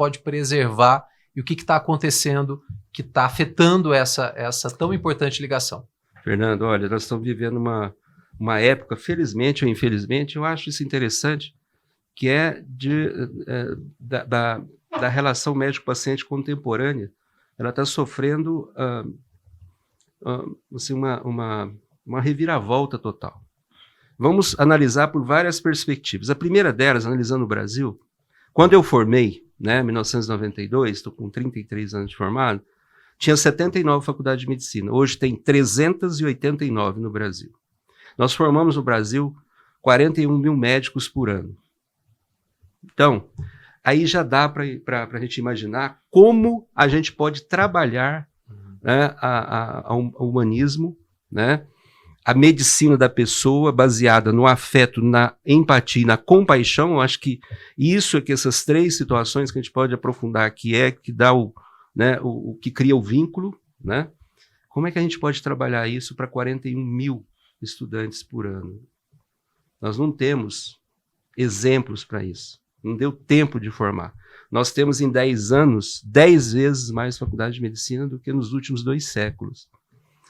pode preservar e o que está acontecendo que está afetando essa tão importante ligação? Fernando, olha, nós estamos vivendo uma época, felizmente ou infelizmente, eu acho isso interessante, que é da relação médico-paciente contemporânea. Ela está sofrendo assim, uma reviravolta total. Vamos analisar por várias perspectivas. A primeira delas, analisando o Brasil, quando eu formei, né, em 1992, estou com 33 anos de formado, tinha 79 faculdades de medicina. Hoje tem 389 no Brasil. Nós formamos no Brasil 41 mil médicos por ano. Então, aí já dá para a gente imaginar como a gente pode trabalhar, né, o humanismo, né, a medicina da pessoa baseada no afeto, na empatia, na compaixão. Eu acho que isso é que essas três situações que a gente pode aprofundar aqui que dá o que cria o vínculo, né? Como é que a gente pode trabalhar isso para 41 mil estudantes por ano? Nós não temos exemplos para isso. Não deu tempo de formar. Nós temos em 10 anos 10 vezes mais faculdade de medicina do que nos últimos 2 séculos.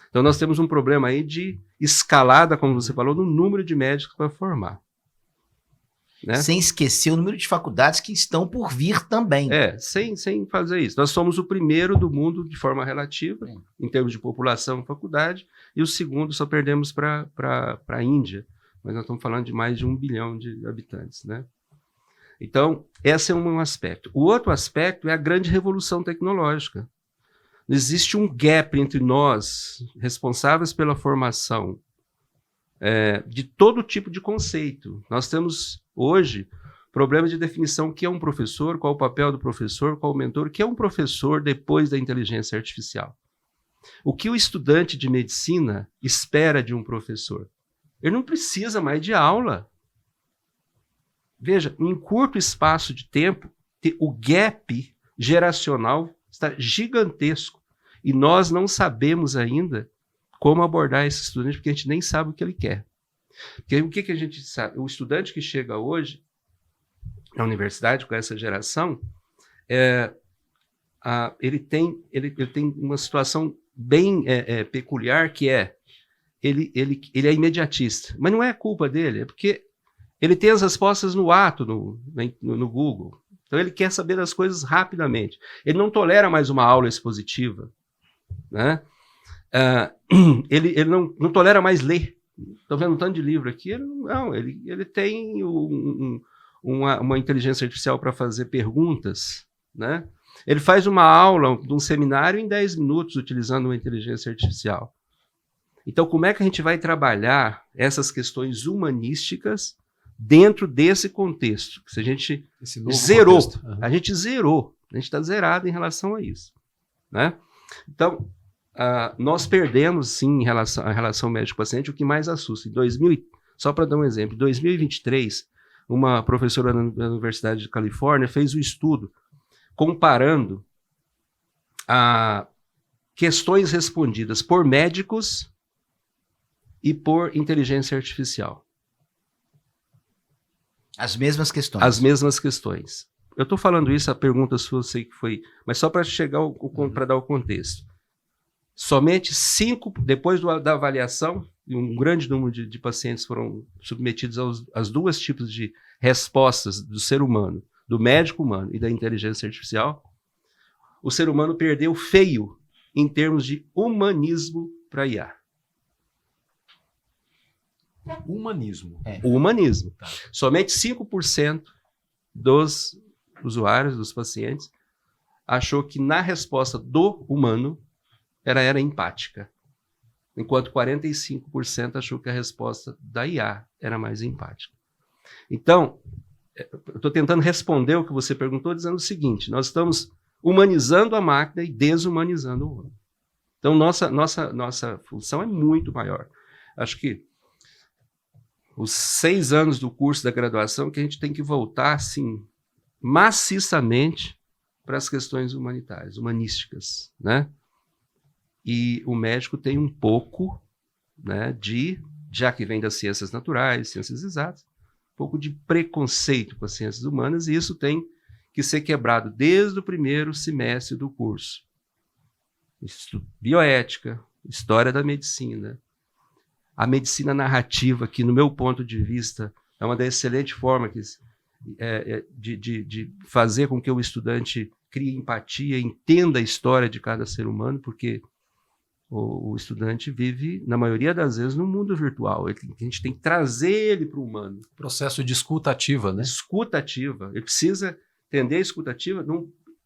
Então nós temos um problema aí de escalada, como você falou, no número de médicos para formar. Né? Sem esquecer o número de faculdades que estão por vir também. Sem fazer isso. Nós somos o primeiro do mundo de forma relativa, em termos de população e faculdade, e o segundo só perdemos para a Índia, mas nós estamos falando de mais de 1 bilhão de habitantes, né? Então, esse é um aspecto. O outro aspecto é a grande revolução tecnológica. Existe um gap entre nós, responsáveis pela formação de todo tipo de conceito. Nós temos, hoje, problema de definição: o que é um professor, qual o papel do professor, qual o mentor, o que é um professor depois da inteligência artificial. O que o estudante de medicina espera de um professor? Ele não precisa mais de aula. Veja, em curto espaço de tempo, o gap geracional está gigantesco. E nós não sabemos ainda como abordar esse estudante, porque a gente nem sabe o que ele quer. Porque o que a gente sabe? O estudante que chega hoje na universidade com essa geração, ele tem uma situação bem peculiar, que ele é imediatista. Mas não é culpa dele, é porque ele tem as respostas no ato, no Google. Então ele quer saber das coisas rapidamente. Ele não tolera mais uma aula expositiva, né? Ele não tolera mais ler. Estou vendo um tanto de livro aqui. Ele tem uma inteligência artificial para fazer perguntas, né? Ele faz uma aula de um seminário em 10 minutos utilizando uma inteligência artificial. Então, como é que a gente vai trabalhar essas questões humanísticas dentro desse contexto? Se a gente zerou, a gente está zerado em relação a isso, né? Então, nós perdemos, sim, a relação médico-paciente. O que mais assusta, só para dar um exemplo, em 2023, uma professora da Universidade de Califórnia fez um estudo comparando questões respondidas por médicos e por inteligência artificial. As mesmas questões. As mesmas questões. Eu estou falando isso, a pergunta sua eu sei que foi, mas só para chegar para dar o contexto. Somente 5, depois da avaliação, um grande número de pacientes foram submetidos às 2 tipos de respostas do ser humano, do médico humano e da inteligência artificial. O ser humano perdeu feio em termos de humanismo para IA. Humanismo. O humanismo. Tá. Somente 5% dos usuários, dos pacientes, achou que na resposta do humano era empática, enquanto 45% achou que a resposta da IA era mais empática. Então, eu estou tentando responder o que você perguntou, dizendo o seguinte: nós estamos humanizando a máquina e desumanizando o homem. Então, nossa função é muito maior. Acho que os 6 anos do curso da graduação que a gente tem que voltar, assim, maciçamente para as questões humanitárias, humanísticas, né? E o médico tem um pouco, né, já que vem das ciências naturais, ciências exatas, um pouco de preconceito com as ciências humanas, e isso tem que ser quebrado desde o primeiro semestre do curso. Bioética, história da medicina, a medicina narrativa, que no meu ponto de vista é uma das excelentes formas de fazer com que o estudante crie empatia, entenda a história de cada ser humano, porque o estudante vive, na maioria das vezes, no mundo virtual. A gente tem que trazer ele para o humano. Processo de escuta ativa, né? Escuta ativa. Ele precisa entender a escuta ativa,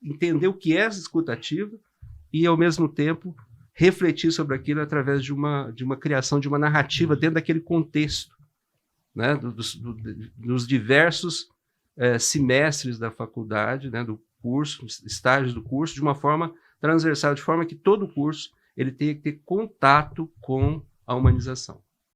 entender o que é essa escuta ativa e, ao mesmo tempo, refletir sobre aquilo através de uma criação de uma narrativa dentro daquele contexto, né? Dos diversos semestres da faculdade, né? Do curso, estágios do curso, de uma forma transversal, de forma que todo curso ele tenha que ter contato com a humanização.